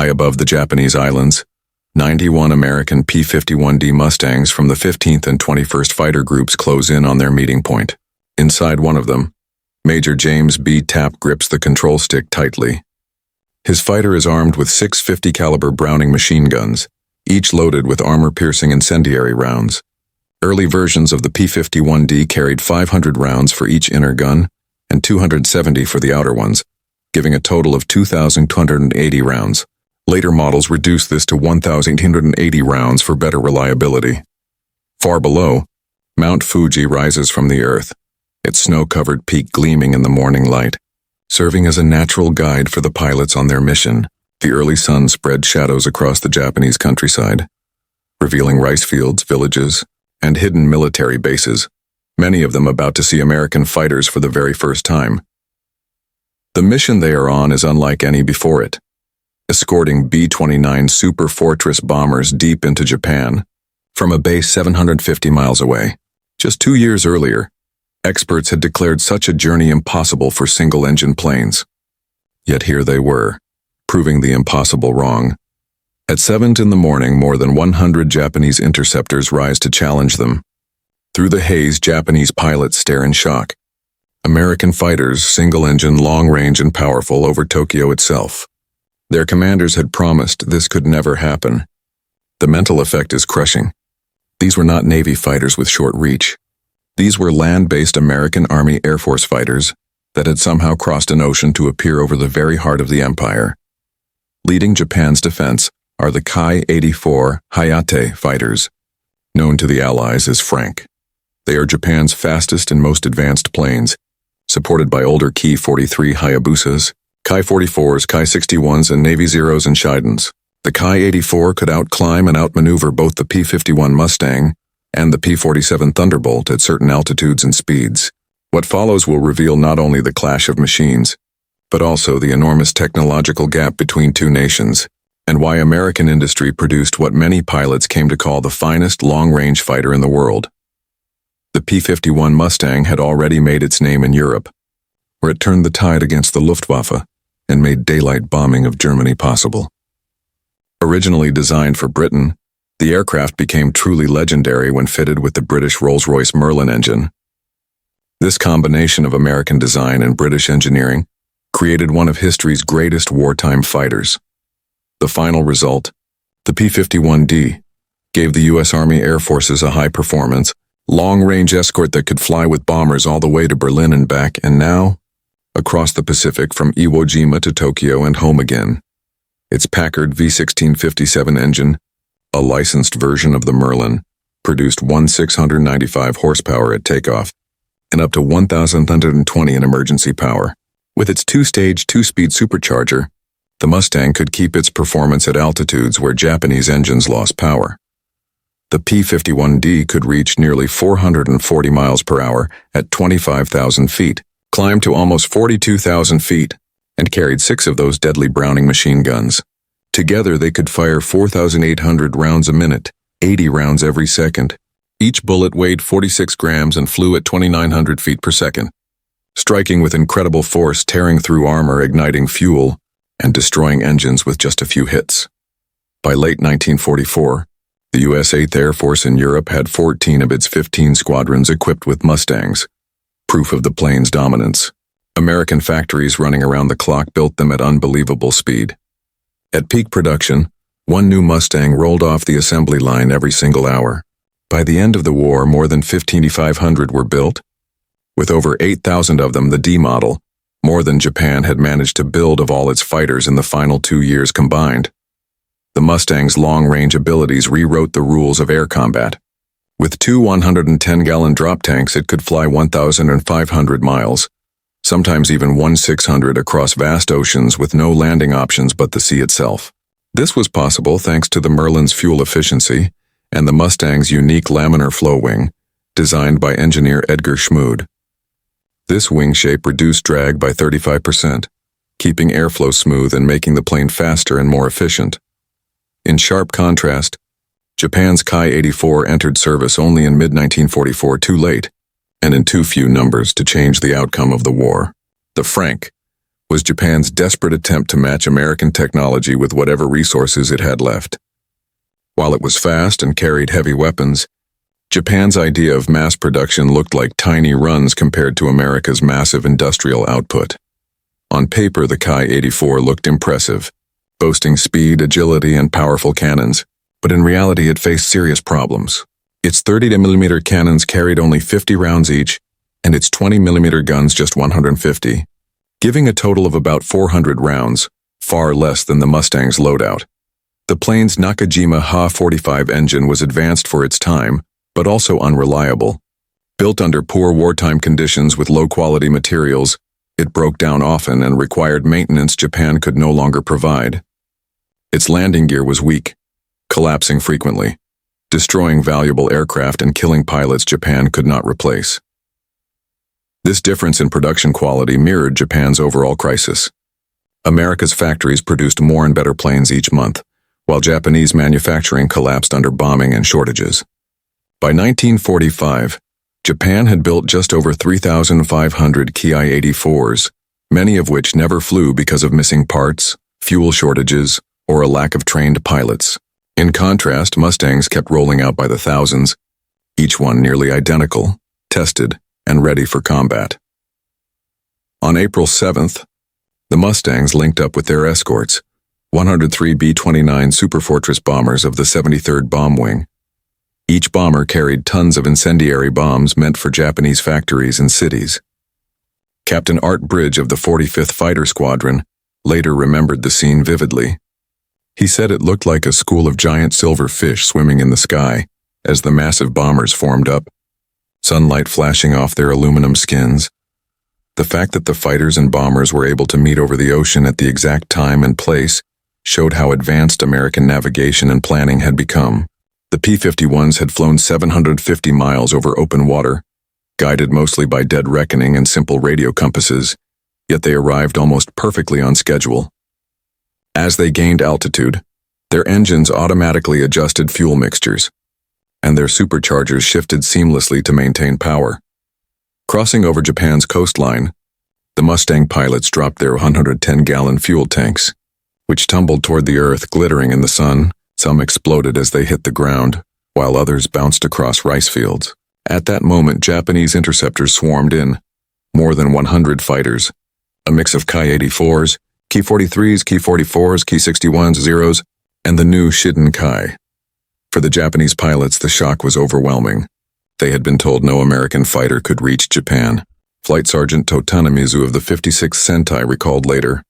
High above the Japanese islands, 91 American P-51D Mustangs from the 15th and 21st Fighter Groups close in on their meeting point. Inside one of them, Major James B. Tapp grips the control stick tightly. His fighter is armed with 650 caliber Browning machine guns, each loaded with armor-piercing incendiary rounds. Early versions of the P-51D carried 500 rounds for each inner gun and 270 for the outer ones, giving a total of 2,280 rounds. Later models reduced this to 1,880 rounds for better reliability. Far below, Mount Fuji rises from the earth, its snow-covered peak gleaming in the morning light. Serving as a natural guide for the pilots on their mission, the early sun spread shadows across the Japanese countryside, revealing rice fields, villages, and hidden military bases, many of them about to see American fighters for the very first time. The mission they are on is unlike any before it, escorting B-29 Super Fortress bombers deep into Japan, from a base 750 miles away. Just 2 years earlier, experts had declared such a journey impossible for single-engine planes. Yet here they were, proving the impossible wrong. At 7 in the morning, more than 100 Japanese interceptors rise to challenge them. Through the haze, Japanese pilots stare in shock. American fighters, single-engine, long-range, and powerful, over Tokyo itself. Their commanders had promised this could never happen. The mental effect is crushing. These were not Navy fighters with short reach. These were land-based American Army Air Force fighters that had somehow crossed an ocean to appear over the very heart of the empire. Leading Japan's defense are the Ki-84 Hayate fighters, known to the Allies as Frank. They are Japan's fastest and most advanced planes, supported by older Ki-43 Hayabusas, Ki-44s, Ki-61s, and Navy Zeros and Shidens. The Ki-84 could outclimb and outmaneuver both the P-51 Mustang and the P-47 Thunderbolt at certain altitudes and speeds. What follows will reveal not only the clash of machines, but also the enormous technological gap between two nations, and why American industry produced what many pilots came to call the finest long-range fighter in the world. The P-51 Mustang had already made its name in Europe, where it turned the tide against the Luftwaffe and made daylight bombing of Germany possible. Originally designed for Britain, the aircraft became truly legendary when fitted with the British Rolls-Royce Merlin engine. This combination of American design and British engineering created one of history's greatest wartime fighters. The final result, the P-51D, gave the U.S. Army Air Forces a high-performance, long-range escort that could fly with bombers all the way to Berlin and back, and now, across the Pacific from Iwo Jima to Tokyo and home again. Its Packard V-1657 engine, a licensed version of the Merlin, produced 1,695 horsepower at takeoff and up to 1,120 in emergency power. With its two-stage, two-speed supercharger, the Mustang could keep its performance at altitudes where Japanese engines lost power. The P-51D could reach nearly 440 miles per hour at 25,000 feet, climb to almost 42,000 feet, and carried 6 of those deadly Browning machine guns. Together they could fire 4,800 rounds a minute, 80 rounds every second. Each bullet weighed 46 grams and flew at 2,900 feet per second, striking with incredible force, tearing through armor, igniting fuel, and destroying engines with just a few hits. By late 1944, the U.S. 8th Air Force in Europe had 14 of its 15 squadrons equipped with Mustangs, proof of the plane's dominance. American factories running around the clock built them at unbelievable speed. At peak production, one new Mustang rolled off the assembly line every single hour. By the end of the war, more than 5,500 were built. With over 8,000 of them, the D model, more than Japan had managed to build of all its fighters in the final 2 years combined. The Mustang's long-range abilities rewrote the rules of air combat. With 2 110-gallon drop tanks, it could fly 1,500 miles, sometimes even 1,600 across vast oceans with no landing options but the sea itself. This was possible thanks to the Merlin's fuel efficiency and the Mustang's unique laminar flow wing, designed by engineer Edgar Schmood. This wing shape reduced drag by 35%, keeping airflow smooth and making the plane faster and more efficient. In sharp contrast, Japan's Ki-84 entered service only in mid-1944, too late, and in too few numbers to change the outcome of the war. The Frank, was Japan's desperate attempt to match American technology with whatever resources it had left. While it was fast and carried heavy weapons, Japan's idea of mass production looked like tiny runs compared to America's massive industrial output. On paper, the Ki-84 looked impressive, boasting speed, agility, and powerful cannons, but in reality it faced serious problems. Its 30mm cannons carried only 50 rounds each, and its 20mm guns just 150, giving a total of about 400 rounds, far less than the Mustang's loadout. The plane's Nakajima Ha-45 engine was advanced for its time, but also unreliable. Built under poor wartime conditions with low-quality materials, it broke down often and required maintenance Japan could no longer provide. Its landing gear was weak, collapsing frequently, destroying valuable aircraft and killing pilots Japan could not replace. This difference in production quality mirrored Japan's overall crisis. America's factories produced more and better planes each month, while Japanese manufacturing collapsed under bombing and shortages. By 1945, Japan had built just over 3,500 Ki-84s, many of which never flew because of missing parts, fuel shortages, or a lack of trained pilots. In contrast, Mustangs kept rolling out by the thousands, each one nearly identical, tested, and ready for combat. On April 7th, the Mustangs linked up with their escorts, 103 B-29 Superfortress bombers of the 73rd Bomb Wing. Each bomber carried tons of incendiary bombs meant for Japanese factories and cities. Captain Art Bridge of the 45th Fighter Squadron later remembered the scene vividly. He said it looked like a school of giant silver fish swimming in the sky as the massive bombers formed up, sunlight flashing off their aluminum skins. The fact that the fighters and bombers were able to meet over the ocean at the exact time and place showed how advanced American navigation and planning had become. The P-51s had flown 750 miles over open water, guided mostly by dead reckoning and simple radio compasses, yet they arrived almost perfectly on schedule. As they gained altitude, their engines automatically adjusted fuel mixtures, and their superchargers shifted seamlessly to maintain power. Crossing over Japan's coastline, the Mustang pilots dropped their 110-gallon fuel tanks, which tumbled toward the earth, glittering in the sun. Some exploded as they hit the ground, while others bounced across rice fields. At that moment, Japanese interceptors swarmed in, more than 100 fighters, a mix of Ki-84s, Ki-43s, Ki-44s, Ki-61s, Zeros, and the new Shiden Kai. For the Japanese pilots, the shock was overwhelming. They had been told no American fighter could reach Japan. Flight Sergeant Totanamizu of the 56th Sentai recalled later,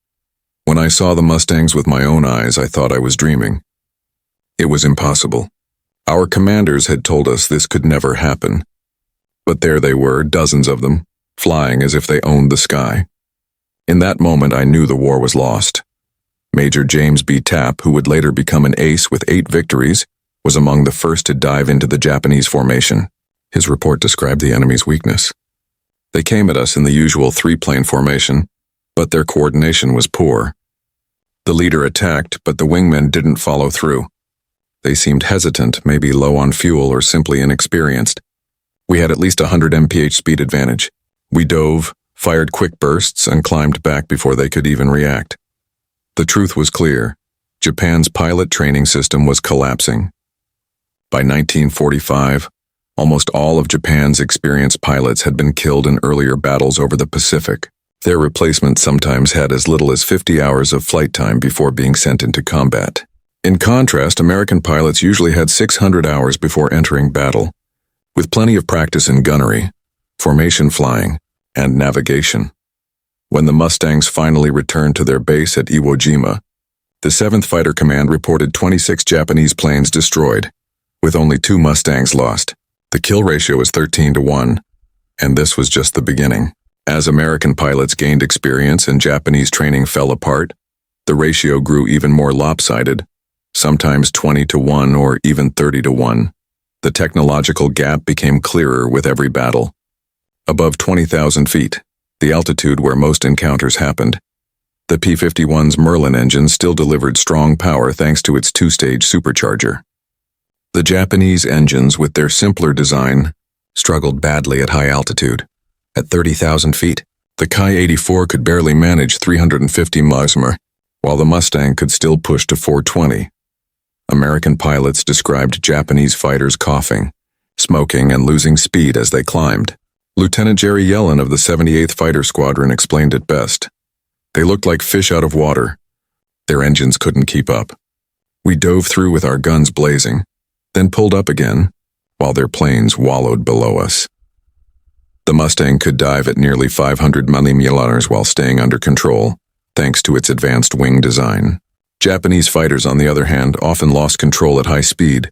"When I saw the Mustangs with my own eyes, I thought I was dreaming. It was impossible. Our commanders had told us this could never happen. But there they were, dozens of them, flying as if they owned the sky. In that moment, I knew the war was lost." Major James B. Tapp, who would later become an ace with 8 victories, was among the first to dive into the Japanese formation. His report described the enemy's weakness. "They came at us in the usual 3-plane formation, but their coordination was poor. The leader attacked, but the wingmen didn't follow through. They seemed hesitant, maybe low on fuel or simply inexperienced. We had at least 100 mph speed advantage. We dove, fired quick bursts, and climbed back before they could even react." The truth was clear. Japan's pilot training system was collapsing. By 1945, almost all of Japan's experienced pilots had been killed in earlier battles over the Pacific. Their replacements sometimes had as little as 50 hours of flight time before being sent into combat. In contrast, American pilots usually had 600 hours before entering battle, with plenty of practice in gunnery, formation flying, and navigation. When the Mustangs finally returned to their base at Iwo Jima, the 7th Fighter Command reported 26 Japanese planes destroyed, with only 2 Mustangs lost. The kill ratio was 13-1, and this was just the beginning. As American pilots gained experience and Japanese training fell apart, the ratio grew even more lopsided, sometimes 20-1 or even 30-1. The technological gap became clearer with every battle. Above 20,000 feet, the altitude where most encounters happened, the P-51's Merlin engine still delivered strong power thanks to its 2-stage supercharger. The Japanese engines, with their simpler design, struggled badly at high altitude. At 30,000 feet, The Ki-84 could barely manage 350 mph, while the Mustang could still push to 420. American pilots described Japanese fighters coughing, smoking, and losing speed as they climbed. Lieutenant Jerry Yellen of the 78th Fighter Squadron explained it best. They looked like fish out of water. Their engines couldn't keep up. We dove through with our guns blazing, then pulled up again, while their planes wallowed below us. The Mustang could dive at nearly 500 mph while staying under control, thanks to its advanced wing design. Japanese fighters, on the other hand, often lost control at high speed,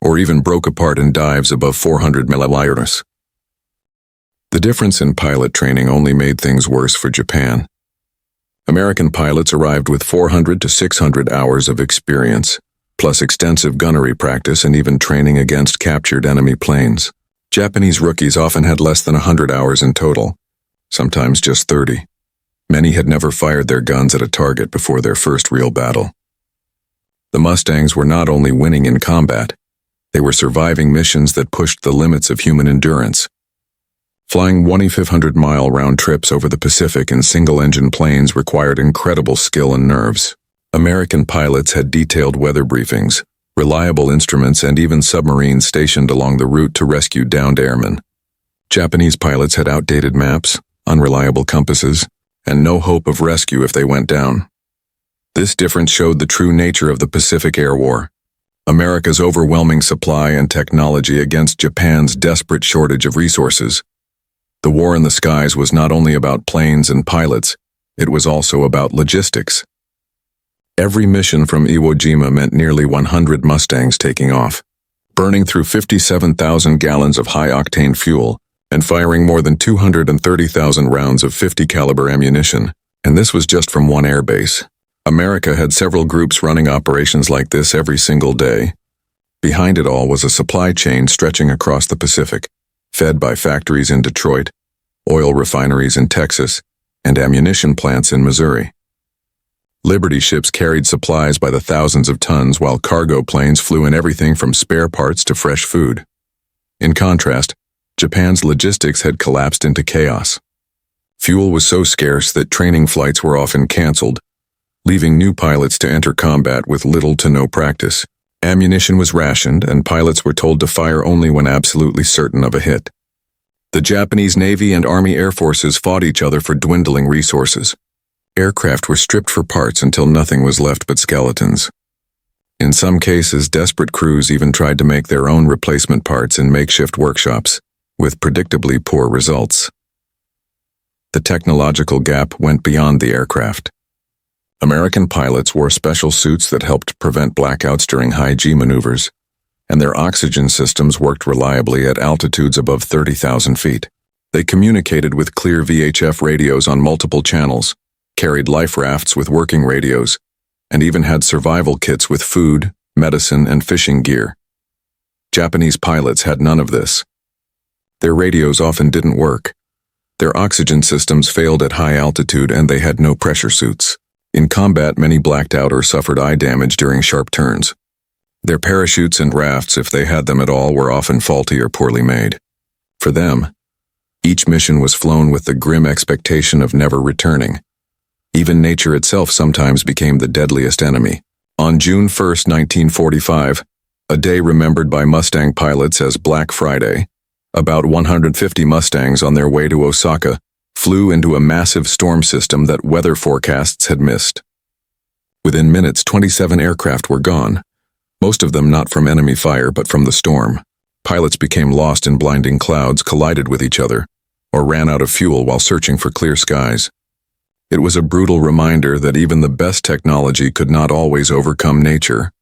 or even broke apart in dives above 400 mph. The difference in pilot training only made things worse for Japan. American pilots arrived with 400 to 600 hours of experience, plus extensive gunnery practice and even training against captured enemy planes. Japanese rookies often had less than 100 hours in total, sometimes just 30. Many had never fired their guns at a target before their first real battle. The Mustangs were not only winning in combat, they were surviving missions that pushed the limits of human endurance. Flying 2,500-mile round trips over the Pacific in single-engine planes required incredible skill and nerves. American pilots had detailed weather briefings, reliable instruments, and even submarines stationed along the route to rescue downed airmen. Japanese pilots had outdated maps, unreliable compasses, and no hope of rescue if they went down. This difference showed the true nature of the Pacific Air War. America's overwhelming supply and technology against Japan's desperate shortage of resources. The war in the skies was not only about planes and pilots, it was also about logistics. Every mission from Iwo Jima meant nearly 100 Mustangs taking off, burning through 57,000 gallons of high-octane fuel and firing more than 230,000 rounds of .50 caliber ammunition, and this was just from one airbase. America had several groups running operations like this every single day. Behind it all was a supply chain stretching across the Pacific, fed by factories in Detroit, oil refineries in Texas, and ammunition plants in Missouri. Liberty ships carried supplies by the thousands of tons, while cargo planes flew in everything from spare parts to fresh food. In contrast, Japan's logistics had collapsed into chaos. Fuel was so scarce that training flights were often canceled, leaving new pilots to enter combat with little to no practice. Ammunition was rationed, and pilots were told to fire only when absolutely certain of a hit. The Japanese Navy and Army Air Forces fought each other for dwindling resources. Aircraft were stripped for parts until nothing was left but skeletons. In some cases, desperate crews even tried to make their own replacement parts in makeshift workshops, with predictably poor results. The technological gap went beyond the aircraft. American pilots wore special suits that helped prevent blackouts during high-G maneuvers, and their oxygen systems worked reliably at altitudes above 30,000 feet. They communicated with clear VHF radios on multiple channels, carried life rafts with working radios, and even had survival kits with food, medicine, and fishing gear. Japanese pilots had none of this. Their radios often didn't work. Their oxygen systems failed at high altitude, and they had no pressure suits. In combat, many blacked out or suffered eye damage during sharp turns. Their parachutes and rafts, if they had them at all, were often faulty or poorly made. For them, each mission was flown with the grim expectation of never returning. Even nature itself sometimes became the deadliest enemy. On June 1, 1945, a day remembered by Mustang pilots as Black Friday, about 150 Mustangs on their way to Osaka flew into a massive storm system that weather forecasts had missed. Within minutes, 27 aircraft were gone, most of them not from enemy fire but from the storm. Pilots became lost in blinding clouds, collided with each other, or ran out of fuel while searching for clear skies. It was a brutal reminder that even the best technology could not always overcome nature.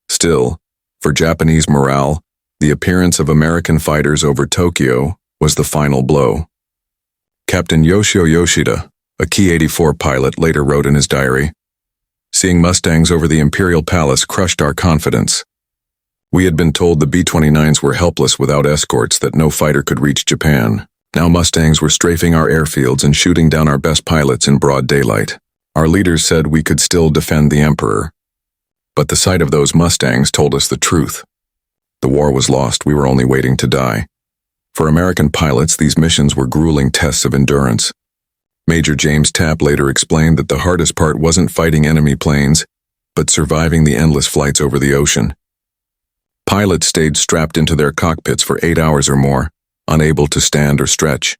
Still, for Japanese morale, the appearance of American fighters over Tokyo was the final blow. Captain Yoshio Yoshida, a Ki-84 pilot, later wrote in his diary, "Seeing Mustangs over the Imperial Palace crushed our confidence. We had been told the B-29s were helpless without escorts, that no fighter could reach Japan. Now Mustangs were strafing our airfields and shooting down our best pilots in broad daylight. Our leaders said we could still defend the Emperor. But the sight of those Mustangs told us the truth. The war was lost, we were only waiting to die." For American pilots, these missions were grueling tests of endurance. Major James Tapp later explained that the hardest part wasn't fighting enemy planes, but surviving the endless flights over the ocean. Pilots stayed strapped into their cockpits for 8 hours or more, unable to stand or stretch.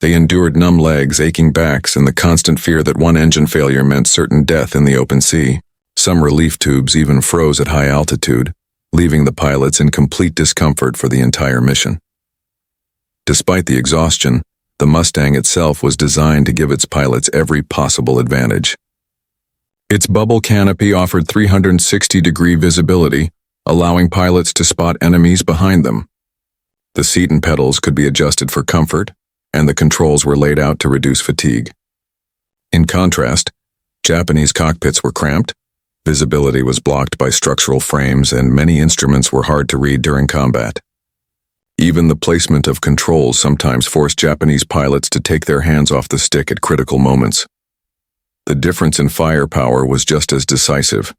They endured numb legs, aching backs, and the constant fear that one engine failure meant certain death in the open sea. Some relief tubes even froze at high altitude, leaving the pilots in complete discomfort for the entire mission. Despite the exhaustion, the Mustang itself was designed to give its pilots every possible advantage. Its bubble canopy offered 360-degree visibility, allowing pilots to spot enemies behind them. The seat and pedals could be adjusted for comfort, and the controls were laid out to reduce fatigue. In contrast, Japanese cockpits were cramped, visibility was blocked by structural frames, and many instruments were hard to read during combat. Even the placement of controls sometimes forced Japanese pilots to take their hands off the stick at critical moments. The difference in firepower was just as decisive.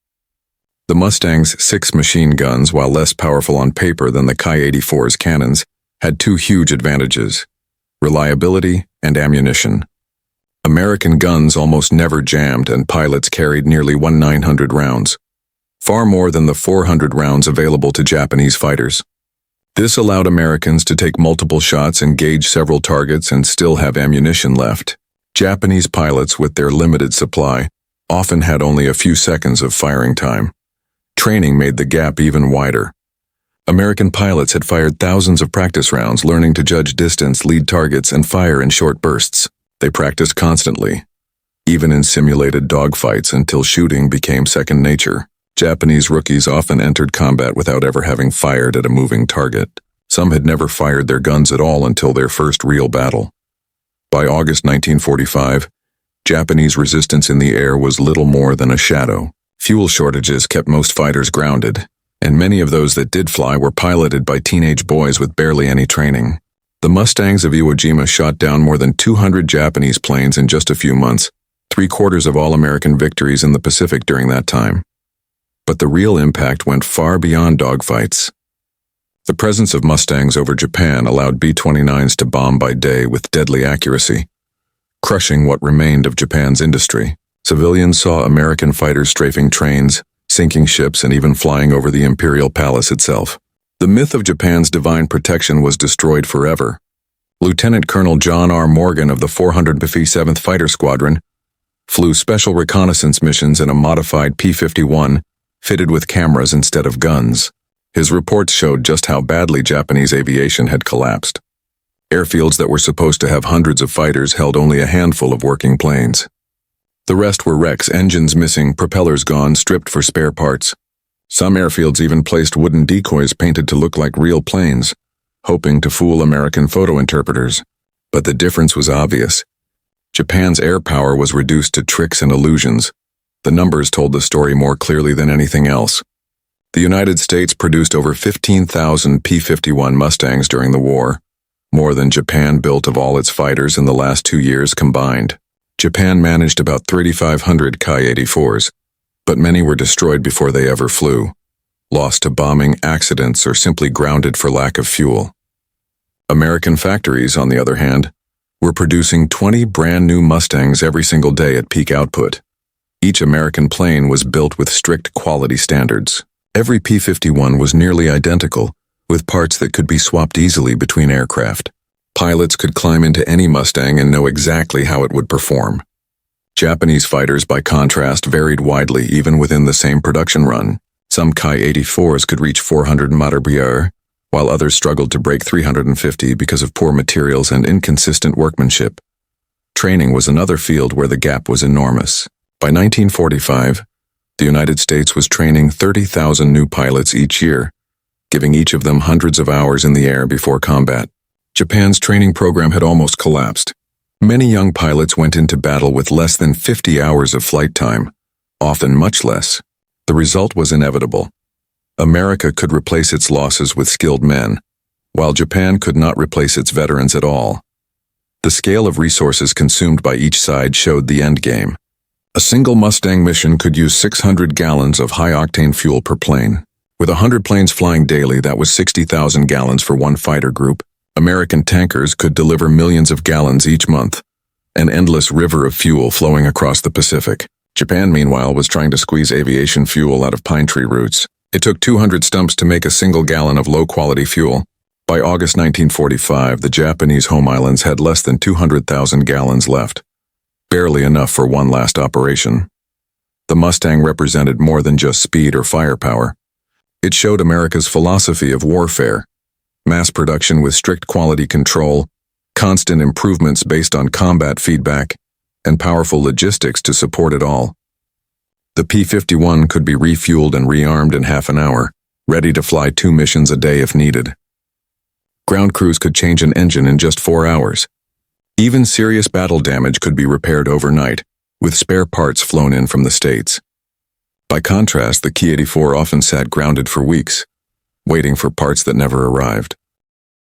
The Mustang's 6 machine guns, while less powerful on paper than the Ki-84's cannons, had 2 huge advantages: reliability and ammunition. American guns almost never jammed, and pilots carried nearly 1,900 rounds, far more than the 400 rounds available to Japanese fighters. This allowed Americans to take multiple shots, engage several targets, and still have ammunition left. Japanese pilots, with their limited supply, often had only a few seconds of firing time. Training made the gap even wider. American pilots had fired thousands of practice rounds, learning to judge distance, lead targets, and fire in short bursts. They practiced constantly, even in simulated dogfights, until shooting became second nature. Japanese rookies often entered combat without ever having fired at a moving target. Some had never fired their guns at all until their first real battle. By August 1945, Japanese resistance in the air was little more than a shadow. Fuel shortages kept most fighters grounded, and many of those that did fly were piloted by teenage boys with barely any training. The Mustangs of Iwo Jima shot down more than 200 Japanese planes in just a few months, 3/4 of all American victories in the Pacific during that time. But the real impact went far beyond dogfights. The presence of Mustangs over Japan allowed B-29s to bomb by day with deadly accuracy, crushing what remained of Japan's industry. Civilians saw American fighters strafing trains, sinking ships, and even flying over the Imperial Palace itself. The myth of Japan's divine protection was destroyed forever. Lieutenant Colonel John R. Morgan of the 457th Fighter Squadron flew special reconnaissance missions in a modified P-51 fitted with cameras instead of guns. His reports showed just how badly Japanese aviation had collapsed. Airfields that were supposed to have hundreds of fighters held only a handful of working planes. The rest were wrecks, engines missing, propellers gone, stripped for spare parts. Some airfields even placed wooden decoys painted to look like real planes, hoping to fool American photo interpreters. But the difference was obvious. Japan's air power was reduced to tricks and illusions. The numbers told the story more clearly than anything else. The United States produced over 15,000 P-51 Mustangs during the war, more than Japan built of all its fighters in the last 2 years combined. Japan managed about 3,500 Ki-84s, but many were destroyed before they ever flew, lost to bombing, accidents, or simply grounded for lack of fuel. American factories, on the other hand, were producing 20 brand new Mustangs every single day at peak output. Each American plane was built with strict quality standards. Every P-51 was nearly identical, with parts that could be swapped easily between aircraft. Pilots could climb into any Mustang and know exactly how it would perform. Japanese fighters, by contrast, varied widely even within the same production run. Some Ki-84s could reach 400 mph, while others struggled to break 350 because of poor materials and inconsistent workmanship. Training was another field where the gap was enormous. By 1945, the United States was training 30,000 new pilots each year, giving each of them hundreds of hours in the air before combat. Japan's training program had almost collapsed. Many young pilots went into battle with less than 50 hours of flight time, often much less. The result was inevitable. America could replace its losses with skilled men, while Japan could not replace its veterans at all. The scale of resources consumed by each side showed the endgame. A single Mustang mission could use 600 gallons of high-octane fuel per plane. With 100 planes flying daily, that was 60,000 gallons for one fighter group. American tankers could deliver millions of gallons each month, an endless river of fuel flowing across the Pacific. Japan, meanwhile, was trying to squeeze aviation fuel out of pine tree roots. It took 200 stumps to make a single gallon of low-quality fuel. By August 1945, the Japanese home islands had less than 200,000 gallons left. Barely enough for one last operation. The Mustang represented more than just speed or firepower. It showed America's philosophy of warfare. Mass production with strict quality control, constant improvements based on combat feedback, and powerful logistics to support it all. The P-51 could be refueled and rearmed in half an hour, ready to fly 2 missions a day if needed. Ground crews could change an engine in just 4 hours. Even serious battle damage could be repaired overnight, with spare parts flown in from the States. By contrast, the Ki-84 often sat grounded for weeks, waiting for parts that never arrived.